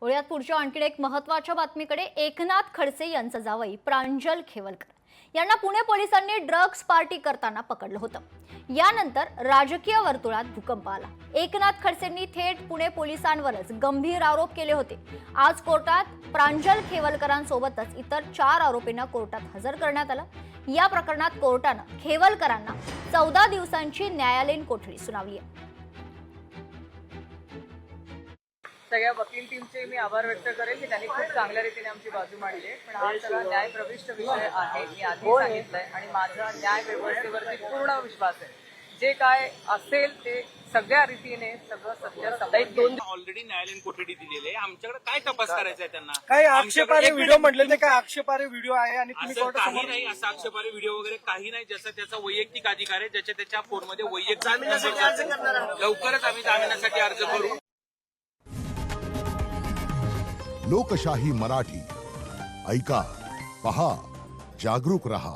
वळूयात पुढच्या आणखी एक महत्त्वाच्या बातमीकडे। एकनाथ खडसे यांचा जावई प्रांजल खेवलकर यांना पुणे पोलिसांनी ड्रग्स पार्टी करताना पकडलं होतं। यानंतर राजकीय वर्तुळात भूकंप आला। एकनाथ खडसेंनी थेट पुणे पोलिसांवरच गंभीर आरोप केले होते। आज कोर्टात प्रांजल खेवलकरांसोबतच इतर 4 आरोपींना कोर्टात हजर करण्यात आलं। या प्रकरणात कोर्टानं खेवलकरांना 14 दिवसांची न्यायालयीन कोठडी सुनावली आहे। सगळ्या वकील टीमचे मी आभार व्यक्त करेन की त्यांनी खूप चांगल्या रीतीने आमची बाजू मांडली आहे। पण हा सगळा न्यायप्रविष्ट विषय आहे, मी आधी सांगितलंय आणि माझा न्याय व्यवस्थेवरती पूर्ण विश्वास आहे। जे काय असेल ते सगळ्या रीतीने सगळं सत्य समजेल। ऑलरेडी न्यायालयीन कोठडी दिलेली आहे, आमच्याकडे काय तपास करायचा आहे त्यांना? काही आक्षेपार्ह व्हिडिओ म्हटले ते काय आक्षेपार्ह व्हिडिओ आहे आणि तुम्ही असं काही नाही, असं आक्षेपार्ह व्हिडिओ वगैरे काही नाही। ज्याचा त्याचा वैयक्तिक अधिकार आहे, ज्याच्या त्याच्या फोनमध्ये वैयक्तिक लवकरच आम्ही जामिनासाठी अर्ज करू। लोकशाही मराठी ऐका, पहा, जागरूक रहा।